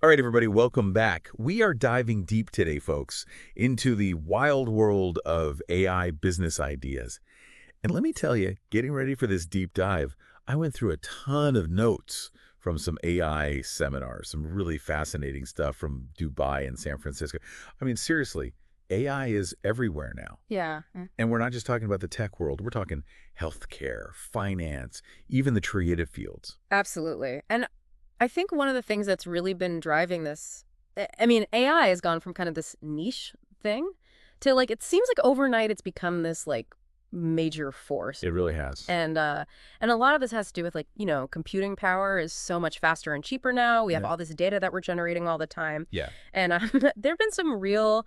All right, everybody, welcome back. We are diving deep today, folks, into the wild world of AI business ideas. And let me tell you, getting ready for this deep dive, I went through a ton of notes from some AI seminars, some really fascinating stuff from Dubai and San Francisco. I mean, seriously, AI is everywhere now. Yeah. And we're not just talking about the tech world. We're talking healthcare, finance, even the creative fields. Absolutely. And I think one of the things that's really been driving this, I mean, AI has gone from kind of this niche thing to like, it seems like overnight it's become this like major force. It really has. And a lot of this has to do with like, computing power is so much faster and cheaper now. We have Yeah. all this data that we're generating all the time. Yeah. And there've been some real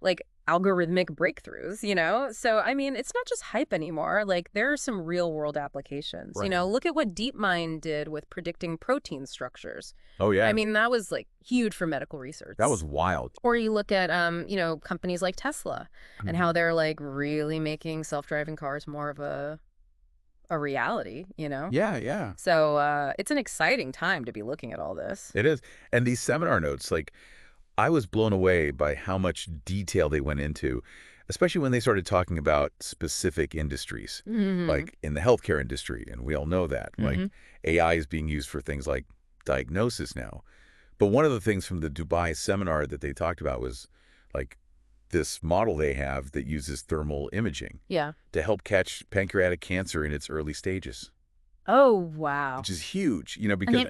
like algorithmic breakthroughs. So, I mean, it's not just hype anymore. Like, there are some real world applications. Right. Look at what DeepMind did with predicting protein structures. Oh, yeah. I mean, that was like huge for medical research. That was wild. Or you look at, companies like Tesla and how they're like really making self-driving cars more of a reality. Yeah, yeah. So it's an exciting time to be looking at all this. It is. And these seminar notes, like, I was blown away by how much detail they went into, especially when they started talking about specific industries, like in the healthcare industry, and we all know that. Like, AI is being used for things like diagnosis now. But one of the things from the Dubai seminar that they talked about was, like, this model they have that uses thermal imaging to help catch pancreatic cancer in its early stages. Oh, wow. Which is huge, because...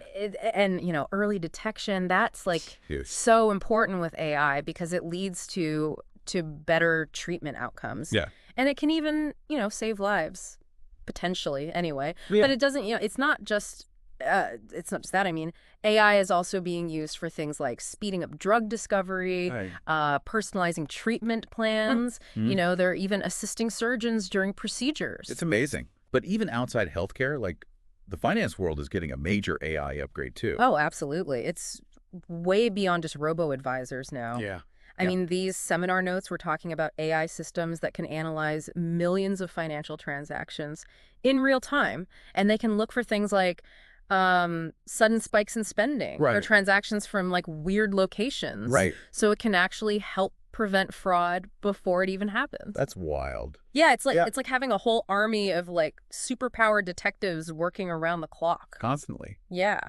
I mean, early detection, that's like huge. So important with AI because it leads to better treatment outcomes. Yeah. And it can even, save lives, potentially, anyway. Yeah. But it doesn't, it's not just that. I mean, AI is also being used for things like speeding up drug discovery, personalizing treatment plans. They're even assisting surgeons during procedures. It's amazing. But even outside healthcare, like the finance world is getting a major AI upgrade too. Oh, absolutely. It's way beyond just robo-advisors now. Yeah. I mean, these seminar notes were talking about AI systems that can analyze millions of financial transactions in real time. And they can look for things like sudden spikes in spending or transactions from like weird locations. Right. So it can actually help prevent fraud before it even happens. That's wild. Yeah, it's like having a whole army of like superpowered detectives working around the clock. Constantly. Yeah.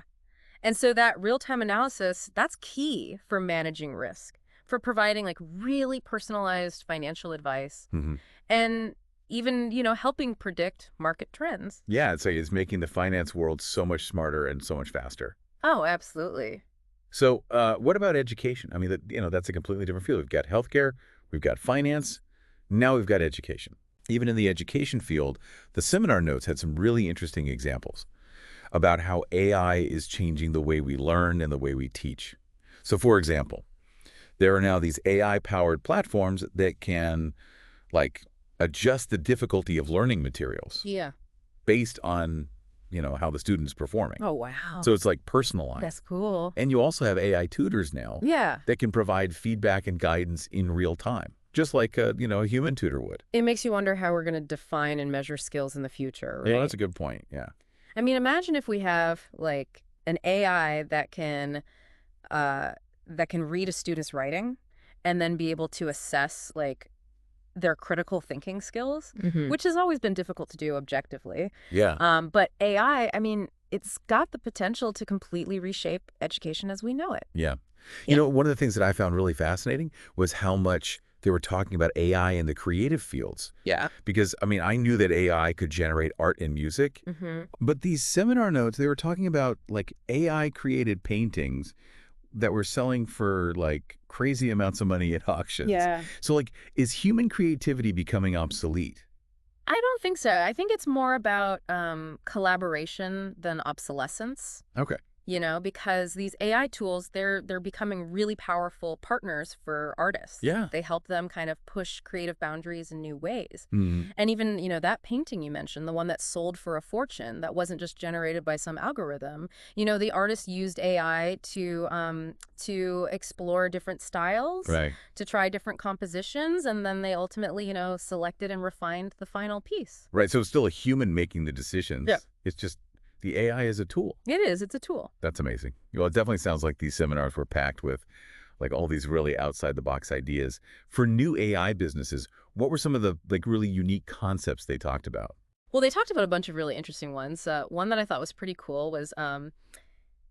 And so that real-time analysis, that's key for managing risk, for providing like really personalized financial advice and even, helping predict market trends. Yeah, it's making the finance world so much smarter and so much faster. Oh, absolutely. So what about education? I mean, that's a completely different field. We've got healthcare, we've got finance, now we've got education. Even in the education field, the seminar notes had some really interesting examples about how AI is changing the way we learn and the way we teach. So for example, there are now these AI-powered platforms that can, like, adjust the difficulty of learning materials. Yeah. Based on how the student's performing. Oh, wow. So it's like personalized. That's cool. And you also have AI tutors now that can provide feedback and guidance in real time, just like a human tutor would. It makes you wonder how we're going to define and measure skills in the future, right? Yeah, that's a good point. Yeah. I mean, imagine if we have like an AI that can read a student's writing and then be able to assess like their critical thinking skills, which has always been difficult to do objectively. Yeah. But AI, I mean, it's got the potential to completely reshape education as we know it. Yeah. One of the things that I found really fascinating was how much they were talking about AI in the creative fields. Yeah. Because, I mean, I knew that AI could generate art and music, but these seminar notes, they were talking about like AI-created paintings that were selling for like crazy amounts of money at auctions. Yeah. So like, is human creativity becoming obsolete? I don't think so. I think it's more about collaboration than obsolescence. Okay. Because these AI tools, they're becoming really powerful partners for artists. Yeah. They help them kind of push creative boundaries in new ways. Mm-hmm. And even, that painting you mentioned, the one that sold for a fortune, that wasn't just generated by some algorithm. The artist used AI to explore different styles, to try different compositions, and then they ultimately, selected and refined the final piece. Right. So it's still a human making the decisions. Yeah. It's just the AI is a tool. It is. It's a tool. That's amazing. Well, it definitely sounds like these seminars were packed with like all these really outside the box ideas. For new AI businesses, what were some of the like really unique concepts they talked about? Well, they talked about a bunch of really interesting ones. One that I thought was pretty cool was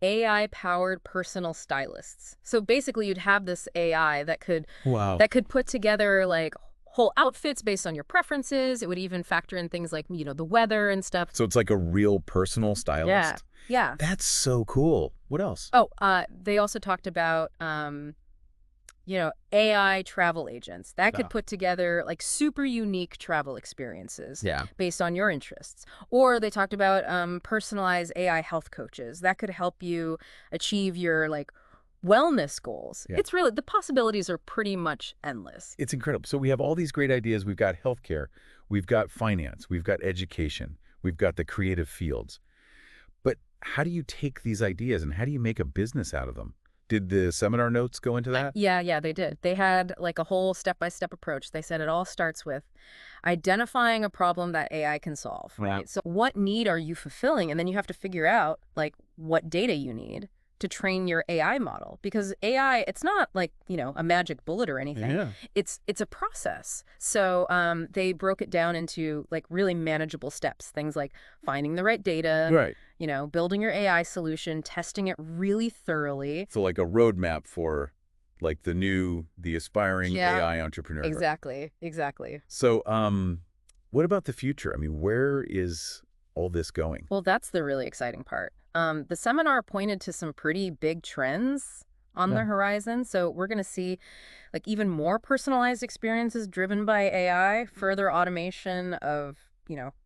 AI-powered personal stylists. So basically, you'd have this AI Wow. that could put together like whole outfits based on your preferences. It would even factor in things like, the weather and stuff. So it's like a real personal Yeah. stylist. Yeah. That's so cool. What else? Oh, they also talked about AI travel agents that could Ah. put together like super unique travel experiences Yeah. based on your interests. Or they talked about personalized AI health coaches that could help you achieve your like wellness goals. Yeah. It's really, the possibilities are pretty much endless. It's incredible. So we have all these great ideas. We've got healthcare, we've got finance, we've got education, we've got the creative fields. But how do you take these ideas and how do you make a business out of them? Did the seminar notes go into that? Yeah, they did. They had like a whole step-by-step approach. They said it all starts with identifying a problem that AI can solve, Wow. right? So what need are you fulfilling? And then you have to figure out like what data you need to train your AI model. Because AI, it's not like, a magic bullet or anything. Yeah. It's a process. So they broke it down into like really manageable steps. Things like finding the right data, Right. building your AI solution, testing it really thoroughly. So like a roadmap for like the aspiring Yeah. AI entrepreneur. Exactly. So what about the future? I mean, where is all this going? Well, that's the really exciting part. The seminar pointed to some pretty big trends on the Yeah. horizon. So we're going to see like even more personalized experiences driven by AI, further automation of,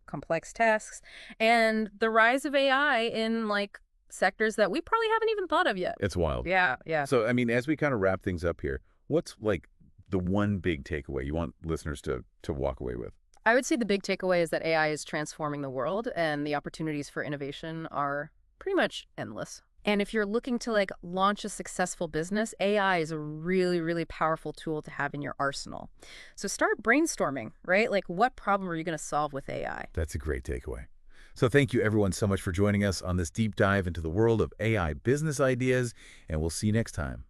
complex tasks, and the rise of AI in like sectors that we probably haven't even thought of yet. It's wild. Yeah. So, I mean, as we kind of wrap things up here, what's like the one big takeaway you want listeners to walk away with? I would say the big takeaway is that AI is transforming the world and the opportunities for innovation are pretty much endless. And if you're looking to like launch a successful business, AI is a really, really powerful tool to have in your arsenal. So start brainstorming, right? Like what problem are you going to solve with AI? That's a great takeaway. So thank you everyone so much for joining us on this deep dive into the world of AI business ideas, and we'll see you next time.